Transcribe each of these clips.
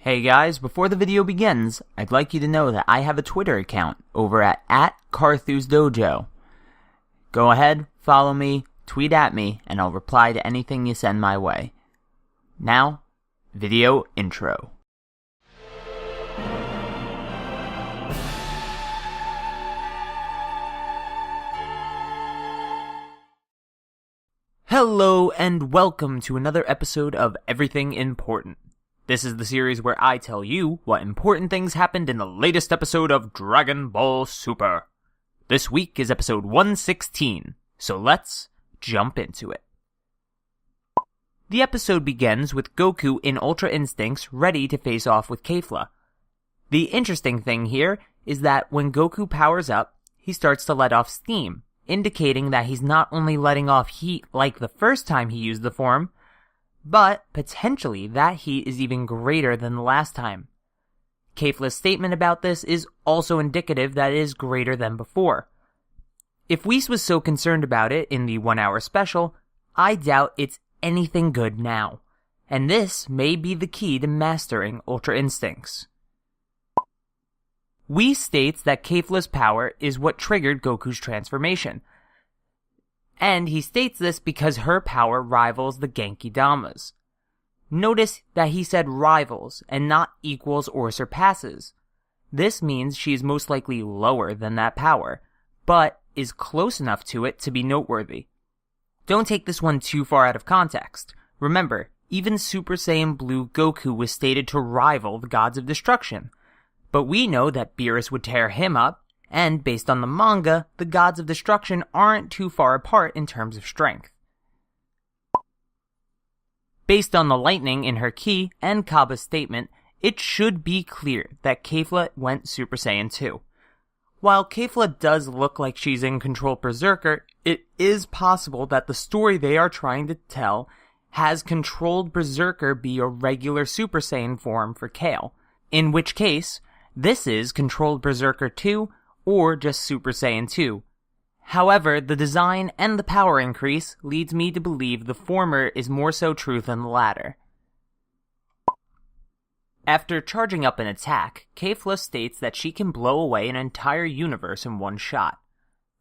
Hey guys, before the video begins, I'd like you to know that I have a Twitter account over at @carthusdojo. Go ahead, follow me, tweet at me, and I'll reply to anything you send my way. Now, video intro. Hello and welcome to another episode of Everything Important. This is the series where I tell you what important things happened in the latest episode of Dragon Ball Super. This week is episode 116, so let's jump into it. The episode begins with Goku in Ultra Instincts ready to face off with Kefla. The interesting thing here is that when Goku powers up, he starts to let off steam, indicating that he's not only letting off heat like the first time he used the form, but potentially that heat is even greater than the last time. Kefla's statement about this is also indicative that it is greater than before. If Whis was so concerned about it in the 1 hour special, I doubt it's anything good now, and this may be the key to mastering Ultra Instincts. Whis states that Kefla's power is what triggered Goku's transformation, and he states this because her power rivals the Genki Dama's. Notice that he said rivals and not equals or surpasses. This means she is most likely lower than that power, but is close enough to it to be noteworthy. Don't take this one too far out of context. Remember, even Super Saiyan Blue Goku was stated to rival the Gods of Destruction, but we know that Beerus would tear him up, and based on the manga, the Gods of Destruction aren't too far apart in terms of strength. Based on the lightning in her ki and Cabba's statement, it should be clear that Kefla went Super Saiyan 2. While Kefla does look like she's in Control Berserker, it is possible that the story they are trying to tell has Controlled Berserker be a regular Super Saiyan form for Kale, in which case, this is Controlled Berserker 2 or just Super Saiyan 2. However, the design and the power increase leads me to believe the former is more so true than the latter. After charging up an attack, Kefla states that she can blow away an entire universe in one shot.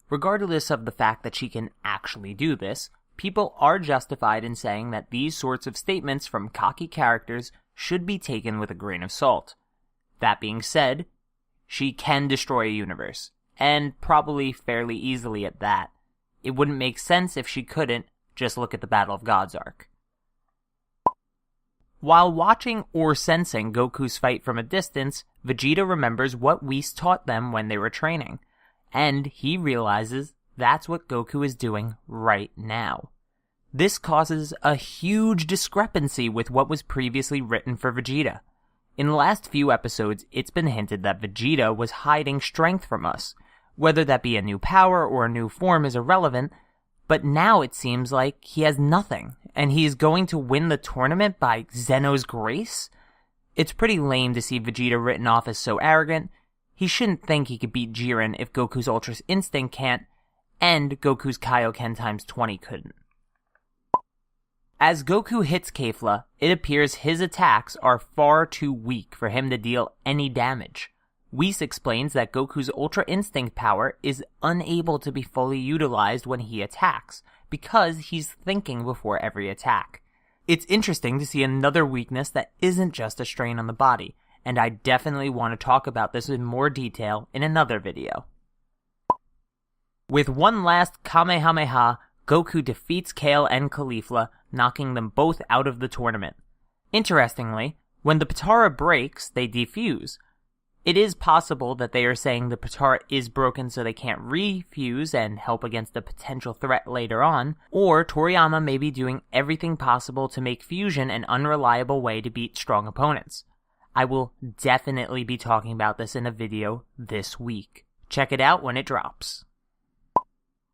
Regardless of the fact that she can actually do this, people are justified in saying that these sorts of statements from cocky characters should be taken with a grain of salt. That being said, she can destroy a universe, and probably fairly easily at that. It wouldn't make sense if she couldn't, just look at the Battle of Gods arc. While watching or sensing Goku's fight from a distance, Vegeta remembers what Whis taught them when they were training, and he realizes that's what Goku is doing right now. This causes a huge discrepancy with what was previously written for Vegeta. In the last few episodes, it's been hinted that Vegeta was hiding strength from us. Whether that be a new power or a new form is irrelevant, but now it seems like he has nothing, and he is going to win the tournament by Zeno's grace? It's pretty lame to see Vegeta written off as so arrogant. He shouldn't think he could beat Jiren if Goku's Ultra Instinct can't, and Goku's Kaioken times 20 couldn't. As Goku hits Kefla, it appears his attacks are far too weak for him to deal any damage. Whis explains that Goku's Ultra Instinct power is unable to be fully utilized when he attacks, because he's thinking before every attack. It's interesting to see another weakness that isn't just a strain on the body, and I definitely want to talk about this in more detail in another video. With one last Kamehameha, Goku defeats Kale and Caulifla, knocking them both out of the tournament. Interestingly, when the Potara breaks, they defuse. It is possible that they are saying the Potara is broken so they can't refuse and help against a potential threat later on, or Toriyama may be doing everything possible to make fusion an unreliable way to beat strong opponents. I will definitely be talking about this in a video this week. Check it out when it drops.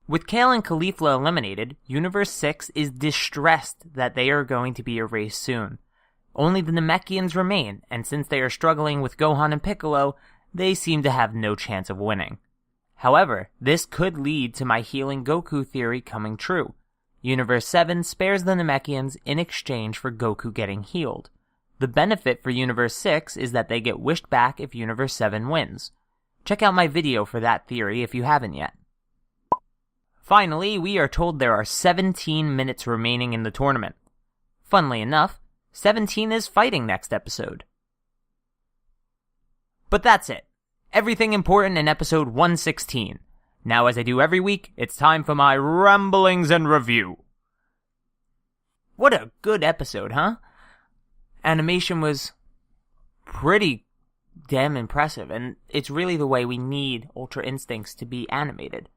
With Kale and Caulifla eliminated, Universe 6 is distressed that they are going to be erased soon. Only the Namekians remain, and since they are struggling with Gohan and Piccolo, they seem to have no chance of winning. However, this could lead to my healing Goku theory coming true. Universe 7 spares the Namekians in exchange for Goku getting healed. The benefit for Universe 6 is that they get wished back if Universe 7 wins. Check out my video for that theory if you haven't yet. Finally, we are told there are 17 minutes remaining in the tournament. Funnily enough, 17 is fighting next episode. But that's it. Everything important in episode 116. Now, as I do every week, it's time for my ramblings and review. What a good episode, huh? Animation was pretty damn impressive, and it's really the way we need Ultra Instincts to be animated.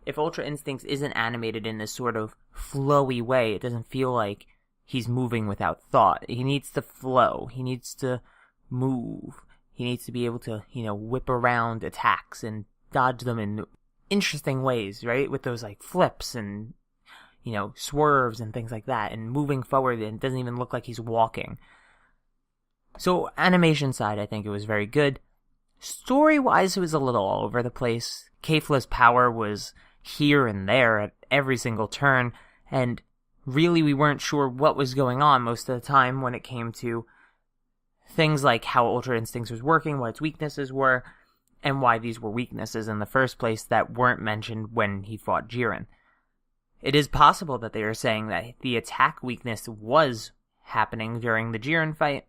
If Ultra Instincts isn't animated in this sort of flowy way, it doesn't feel like he's moving without thought. He needs to flow. He needs to move. He needs to be able to, whip around attacks and dodge them in interesting ways, right? With those, flips and, swerves and things like that, and moving forward, and it doesn't even look like he's walking. So, animation side, I think it was very good. Story-wise, it was a little all over the place. Kefla's power was here and there at every single turn, and really we weren't sure what was going on most of the time when it came to things like how Ultra Instincts was working, what its weaknesses were, and why these were weaknesses in the first place that weren't mentioned when he fought Jiren. It is possible that they are saying that the attack weakness was happening during the Jiren fight,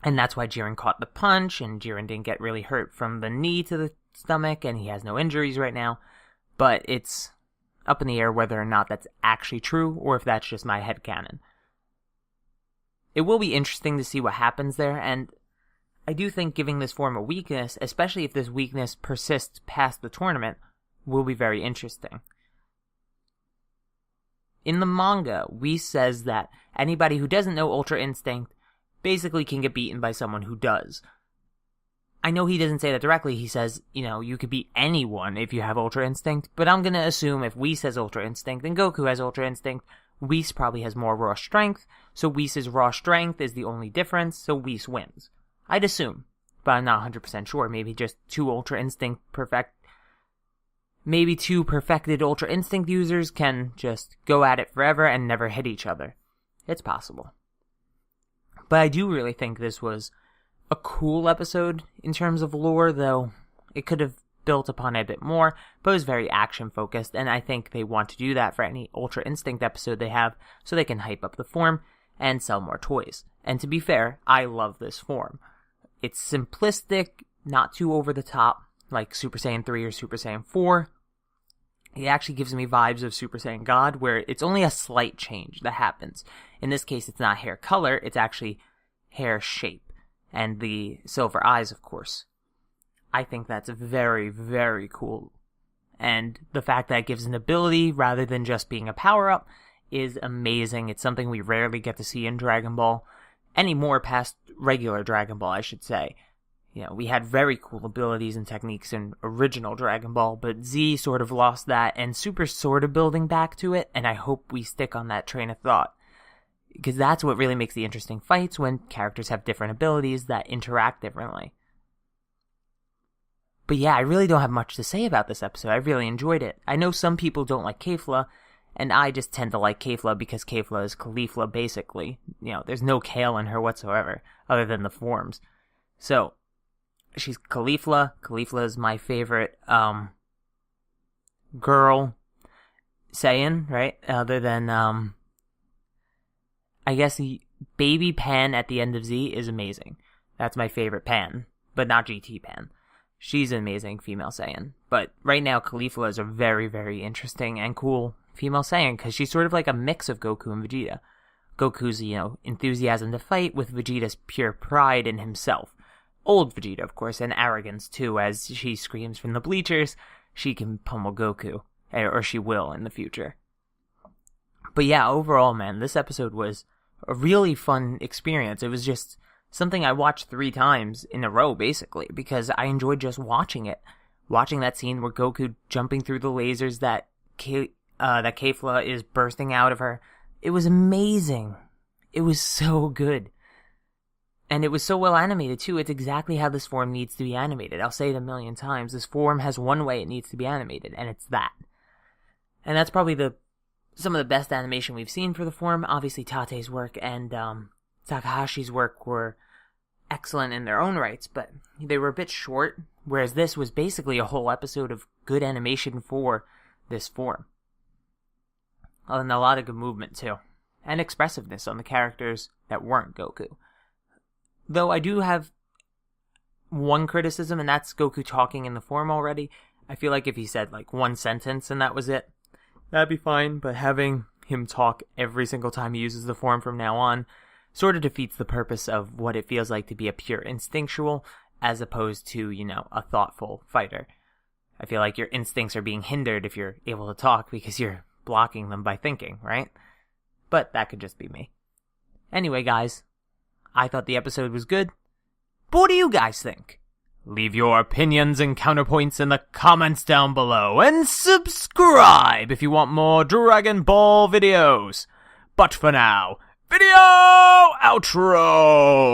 and that's why Jiren caught the punch, and Jiren didn't get really hurt from the knee to the stomach, and he has no injuries right now. But it's up in the air whether or not that's actually true, or if that's just my headcanon. It will be interesting to see what happens there, and I do think giving this form a weakness, especially if this weakness persists past the tournament, will be very interesting. In the manga, Whis says that anybody who doesn't know Ultra Instinct basically can get beaten by someone who does. I know he doesn't say that directly. He says, you could beat anyone if you have Ultra Instinct, but I'm going to assume if Whis has Ultra Instinct and Goku has Ultra Instinct, Whis probably has more raw strength, so Whis' raw strength is the only difference, so Whis wins. I'd assume, but I'm not 100% sure. Maybe just two perfected Ultra Instinct users can just go at it forever and never hit each other. It's possible. But I do really think this was a cool episode in terms of lore, though it could have built upon it a bit more, but it was very action-focused, and I think they want to do that for any Ultra Instinct episode they have, so they can hype up the form and sell more toys. And to be fair, I love this form. It's simplistic, not too over-the-top, like Super Saiyan 3 or Super Saiyan 4. It actually gives me vibes of Super Saiyan God, where it's only a slight change that happens. In this case, it's not hair color, it's actually hair shape. And the silver eyes, of course. I think that's very, very cool. And the fact that it gives an ability rather than just being a power-up is amazing. It's something we rarely get to see in Dragon Ball. Anymore past regular Dragon Ball, I should say. We had very cool abilities and techniques in original Dragon Ball, but Z sort of lost that, and Super's sort of building back to it, and I hope we stick on that train of thought. Because that's what really makes the interesting fights, when characters have different abilities that interact differently. But yeah, I really don't have much to say about this episode. I really enjoyed it. I know some people don't like Kefla, and I just tend to like Kefla because Kefla is Caulifla, basically. There's no kale in her whatsoever, other than the forms. So, she's Caulifla. Caulifla is my favorite, girl Saiyan, right? Other than, I guess Baby Pan at the end of Z is amazing. That's my favorite Pan, but not GT Pan. She's an amazing female Saiyan. But right now, Caulifla is a very, very interesting and cool female Saiyan, because she's sort of like a mix of Goku and Vegeta. Goku's, enthusiasm to fight, with Vegeta's pure pride in himself. Old Vegeta, of course, and arrogance, too, as she screams from the bleachers, she can pummel Goku. Or she will in the future. But yeah, overall, man, this episode was a really fun experience. It was just something I watched 3 times in a row, basically, because I enjoyed just watching it. Watching that scene where Goku jumping through the lasers that Kefla is bursting out of her. It was amazing. It was so good. And it was so well animated, too. It's exactly how this form needs to be animated. I'll say it a million times. This form has one way it needs to be animated, and it's that. And that's probably some of the best animation we've seen for the form. Obviously, Tate's work and Takahashi's work were excellent in their own rights, but they were a bit short, whereas this was basically a whole episode of good animation for this form. And a lot of good movement, too. And expressiveness on the characters that weren't Goku. Though I do have one criticism, and that's Goku talking in the form already. I feel like if he said like one sentence and that was it, that'd be fine, but having him talk every single time he uses the form from now on sort of defeats the purpose of what it feels like to be a pure instinctual as opposed to, a thoughtful fighter. I feel like your instincts are being hindered if you're able to talk because you're blocking them by thinking, right? But that could just be me. Anyway, guys, I thought the episode was good. But what do you guys think? Leave your opinions and counterpoints in the comments down below, and subscribe if you want more Dragon Ball videos. But for now, video outro!